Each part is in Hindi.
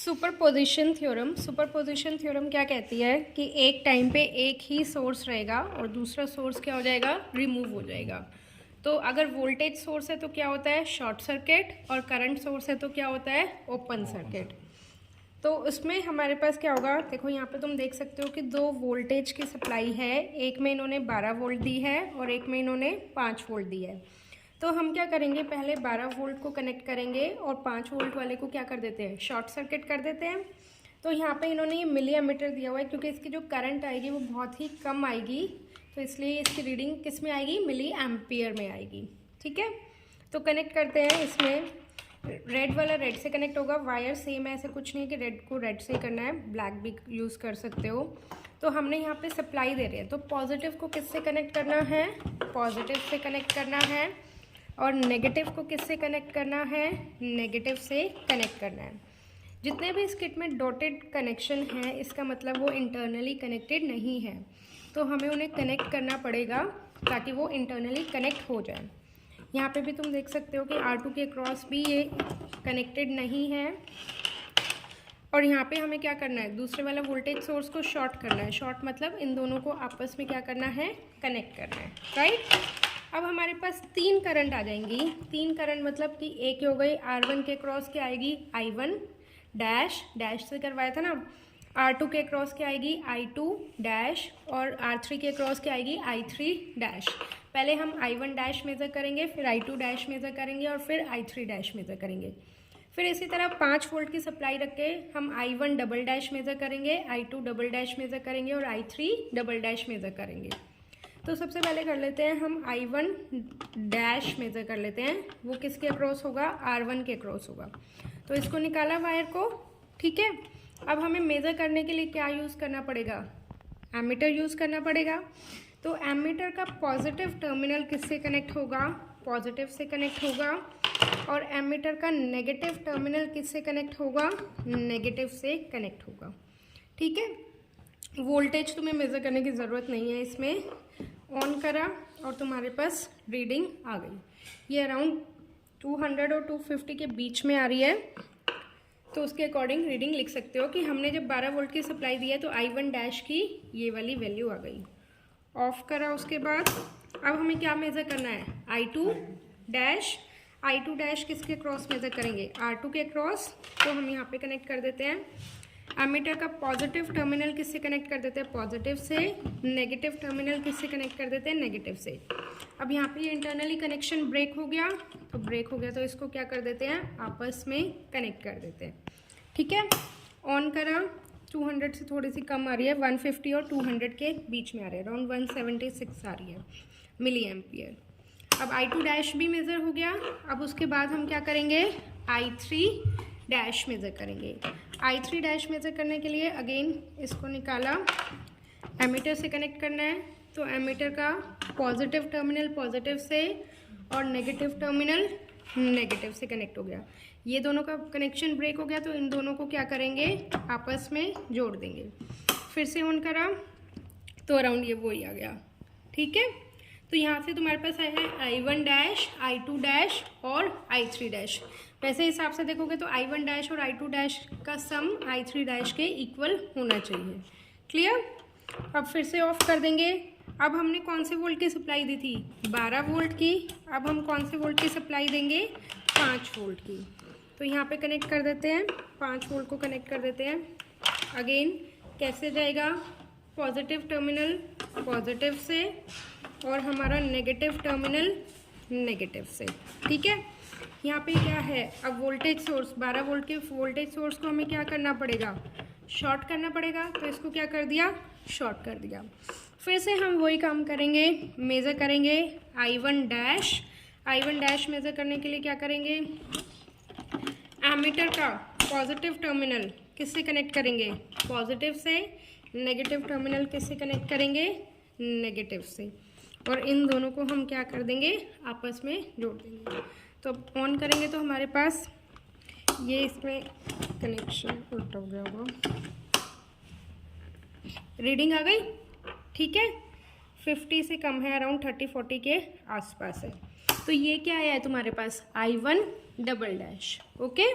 सुपरपोजिशन थ्योरम क्या कहती है कि एक टाइम पे एक ही सोर्स रहेगा और दूसरा सोर्स क्या हो जाएगा, रिमूव हो जाएगा। तो अगर वोल्टेज सोर्स है तो क्या होता है, शॉर्ट सर्किट, और करंट सोर्स है तो क्या होता है, ओपन सर्किट। तो उसमें हमारे पास क्या होगा, देखो यहाँ पे तुम देख सकते हो कि दो वोल्टेज की सप्लाई है, एक में इन्होंने 12 वोल्ट दी है और एक में इन्होंने 5 वोल्ट दी है। तो हम क्या करेंगे, पहले 12 वोल्ट को कनेक्ट करेंगे और 5 वोल्ट वाले को क्या कर देते हैं, शॉर्ट सर्किट कर देते हैं। तो यहाँ पे इन्होंने ये मिली एमीटर दिया हुआ है, क्योंकि इसकी जो करंट आएगी वो बहुत ही कम आएगी, तो इसलिए इसकी रीडिंग किस में आएगी, मिली एम्पियर में आएगी। ठीक है, तो कनेक्ट करते हैं। इसमें रेड वाला रेड से कनेक्ट होगा, वायर सेम है, ऐसा कुछ नहीं कि रेड को रेड से ही करना है, ब्लैक भी यूज़ कर सकते हो। तो हमने यहाँ पे सप्लाई दे रहे हैं, तो पॉजिटिव को किससे कनेक्ट करना है, पॉजिटिव से कनेक्ट करना है, और नेगेटिव को किससे कनेक्ट करना है, नेगेटिव से कनेक्ट करना है। जितने भी इस किट में डॉटेड कनेक्शन हैं, इसका मतलब वो इंटरनली कनेक्टेड नहीं है, तो हमें उन्हें कनेक्ट करना पड़ेगा ताकि वो इंटरनली कनेक्ट हो जाए। यहाँ पे भी तुम देख सकते हो कि R2 के क्रॉस भी ये कनेक्टेड नहीं है, और यहाँ पे हमें क्या करना है, दूसरे वाला वोल्टेज सोर्स को शॉर्ट करना है। शॉर्ट मतलब इन दोनों को आपस में क्या करना है, कनेक्ट करना है, राइट। अब हमारे पास 3 करंट आ जाएंगी। 3 करंट मतलब कि एक हो गई R1 के क्रॉस क्या आएगी, I1 डैश, डैश से करवाया था ना। R2 के क्रॉस क्या आएगी, I2 डैश, और R3 के क्रॉस क्या आएगी, I3 डैश। पहले हम I1 डैश मेज़र करेंगे, फिर I2 डैश मेज़र करेंगे, और फिर I3 डैश मेज़र करेंगे। फिर इसी तरह 5 वोल्ट की सप्लाई रख के हम I1 डबल डैश मेज़र करेंगे, I2 डबल डैश मेज़र करेंगे, और I3 डबल डैश मेज़र करेंगे। तो सबसे पहले कर लेते हैं हम I1 डैश मेज़र कर लेते हैं, वो किसके अक्रॉस होगा, R1 के अक्रॉस होगा। तो इसको निकाला वायर को, ठीक है। अब हमें मेज़र करने के लिए क्या यूज़ करना पड़ेगा, एमीटर यूज़ करना पड़ेगा। तो एमीटर का पॉजिटिव टर्मिनल किससे कनेक्ट होगा, पॉजिटिव से कनेक्ट होगा, और एमीटर का नेगेटिव टर्मिनल किससे कनेक्ट होगा, नेगेटिव से कनेक्ट होगा। ठीक है, वोल्टेज तुम्हें मेज़र करने की ज़रूरत नहीं है। इसमें ऑन करा और तुम्हारे पास रीडिंग आ गई, ये अराउंड 200 और 250 के बीच में आ रही है। तो उसके अकॉर्डिंग रीडिंग लिख सकते हो कि हमने जब 12 वोल्ट की सप्लाई दी है तो I1 डैश की ये वाली वैल्यू आ गई। ऑफ करा उसके बाद अब हमें क्या मेज़र करना है, I2 डैश। I2 डैश किसके क्रॉस मेज़र करेंगे, R2 के क्रॉस। तो हम यहाँ पे कनेक्ट कर देते हैं। एमीटर का पॉजिटिव टर्मिनल किससे कनेक्ट कर देते हैं, पॉजिटिव से। नेगेटिव टर्मिनल किससे कनेक्ट कर देते हैं, नेगेटिव से। अब यहाँ पे ये इंटरनली कनेक्शन ब्रेक हो गया, तो ब्रेक हो गया तो इसको क्या कर देते हैं, आपस में कनेक्ट कर देते हैं। ठीक है, ऑन करा, 200 से थोड़ी सी कम आ रही है, 150 और 200 के बीच में आ रही है, अराउंड 176 आ रही है मिली एम्पियर। अब I2 डैश भी मेज़र हो गया। अब उसके बाद हम क्या करेंगे, I3 डैश मेज़र करेंगे। I3 डैश मेज़र करने के लिए अगेन इसको निकाला, एमीटर से कनेक्ट करना है। तो एमीटर का पॉजिटिव टर्मिनल पॉजिटिव से और नेगेटिव टर्मिनल नेगेटिव से कनेक्ट हो गया। ये दोनों का कनेक्शन ब्रेक हो गया, तो इन दोनों को क्या करेंगे, आपस में जोड़ देंगे। फिर से ऑन करा तो अराउंड ये वही आ गया। ठीक है, तो यहाँ से तुम्हारे पास आया है I1 डैश, I2 डैश और I3 डैश। वैसे हिसाब से देखोगे तो I1 डैश और I2 डैश का सम I3 डैश के इक्वल होना चाहिए। क्लियर, अब फिर से ऑफ कर देंगे। अब हमने कौन से वोल्ट की सप्लाई दी थी, 12 वोल्ट की। अब हम कौन से वोल्ट की सप्लाई देंगे, 5 वोल्ट की। तो यहाँ पे कनेक्ट कर देते हैं, 5 वोल्ट को कनेक्ट कर देते हैं। अगेन कैसे जाएगा, पॉजिटिव टर्मिनल पॉजिटिव से और हमारा नेगेटिव टर्मिनल नेगेटिव से। ठीक है, यहाँ पे क्या है, अब वोल्टेज सोर्स 12 वोल्ट के वोल्टेज सोर्स को हमें क्या करना पड़ेगा, शॉर्ट करना पड़ेगा। तो इसको क्या कर दिया, शॉर्ट कर दिया। फिर से हम वही काम करेंगे, मेज़र करेंगे I1 dash. I1 dash measure करने के लिए क्या करेंगे, एमीटर का पॉजिटिव टर्मिनल किससे कनेक्ट करेंगे, पॉजिटिव से। नेगेटिव टर्मिनल किससे कनेक्ट करेंगे, नेगेटिव से, और इन दोनों को हम क्या कर देंगे, आपस में जोड़ देंगे। तो ऑन करेंगे तो हमारे पास ये इसमें कनेक्शन उल्टा हो गया होगा, रीडिंग आ गई। ठीक है, 50 से कम है, अराउंड 30-40 के आसपास है। तो ये क्या आया है तुम्हारे पास, I1 डबल डैश। ओके,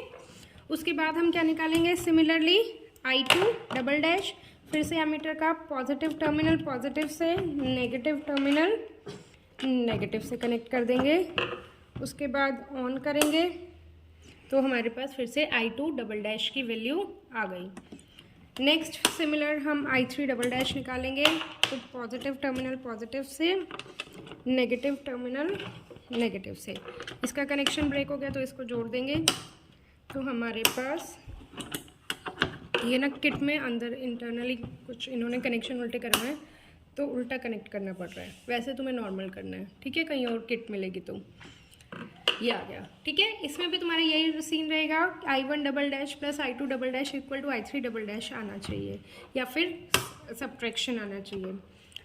उसके बाद हम क्या निकालेंगे, सिमिलरली I2 डबल डैश, फिर से एमीटर का पॉजिटिव टर्मिनल पॉजिटिव से, नेगेटिव टर्मिनल नेगेटिव से कनेक्ट कर देंगे। उसके बाद ऑन करेंगे तो हमारे पास फिर से I2 डबल डैश की वैल्यू आ गई। नेक्स्ट सिमिलर हम I3 डबल डैश निकालेंगे तो पॉजिटिव टर्मिनल पॉजिटिव से, नेगेटिव टर्मिनल नेगेटिव से। इसका कनेक्शन ब्रेक हो गया तो इसको जोड़ देंगे तो हमारे पास ये ना किट में अंदर इंटरनली कुछ इन्होंने कनेक्शन उल्टे करना है तो उल्टा कनेक्ट करना पड़ रहा है, वैसे तुम्हें नॉर्मल करना है, ठीक है, कहीं और किट मिलेगी तो ये आ गया, ठीक है। इसमें भी तुम्हारा यही सीन रहेगा, I1 double dash plus I2 double dash equal to I3 double dash आना चाहिए या फिर सब्ट्रैक्शन आना चाहिए।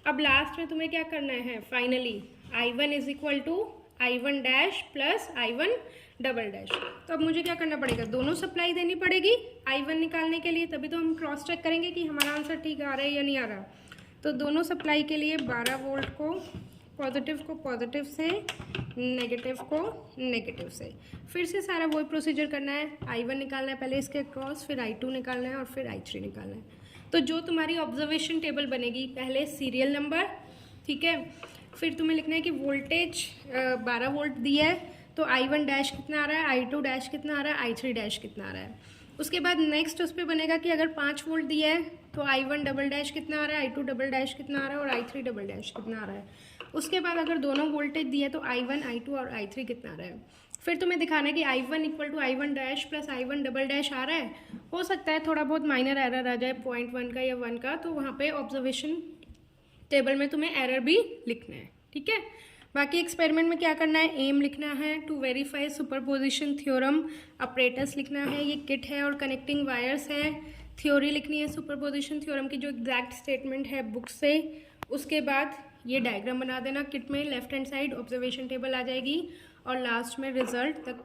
अब लास्ट में तुम्हें क्या करना है, finally I1 is equal to I1 dash plus I1 double dash. तो अब मुझे क्या करना पड़ेगा, दोनों सप्लाई देनी पड़ेगी I1 निकालने के लिए, तभी तो हम क्रॉस चेक करेंगे कि हमारा आंसर ठीक आ रहा है या नहीं आ रहा। तो दोनों सप्लाई के लिए 12 वोल्ट को पॉजिटिव से, नेगेटिव को नेगेटिव से, फिर से सारा वही प्रोसीजर करना है। I1 निकालना है पहले इसके क्रॉस, फिर I2 निकालना है और फिर I3 निकालना है। तो जो तुम्हारी ऑब्जर्वेशन टेबल बनेगी, पहले सीरियल नंबर, ठीक है, फिर तुम्हें लिखना है कि वोल्टेज 12 वोल्ट दिया है तो I1 डैश कितना आ रहा है, I2 डैश कितना आ रहा है, I3 डैश कितना आ रहा है। उसके बाद नेक्स्ट उस पर बनेगा कि अगर 5 वोल्ट दिया है तो I1 डबल डैश कितना आ रहा है, I2 डबल डैश कितना आ रहा है और I3 डबल डैश कितना आ रहा है। उसके बाद अगर दोनों वोल्टेज दिया है तो I1, I2 और I3 कितना आ रहा है। फिर तुम्हें दिखाना है कि I1 equal to I1 dash plus I1 double dash आ रहा है। हो सकता है थोड़ा बहुत माइनर एरर आ जाए 0.1 का या 1 का, तो वहाँ पे ऑब्जर्वेशन टेबल में तुम्हें एरर भी लिखना है, ठीक है। बाकी एक्सपेरिमेंट में क्या करना है, एम लिखना है to verify superposition theorem, apparatus लिखना है, ये किट है और कनेक्टिंग वायर्स है, थ्योरी लिखनी है सुपरपोजिशन थ्योरम की जो एग्जैक्ट स्टेटमेंट है बुक से। उसके बाद ये डायग्राम बना देना किट में, left hand side observation table आ जाएगी और लास्ट में रिजल्ट तक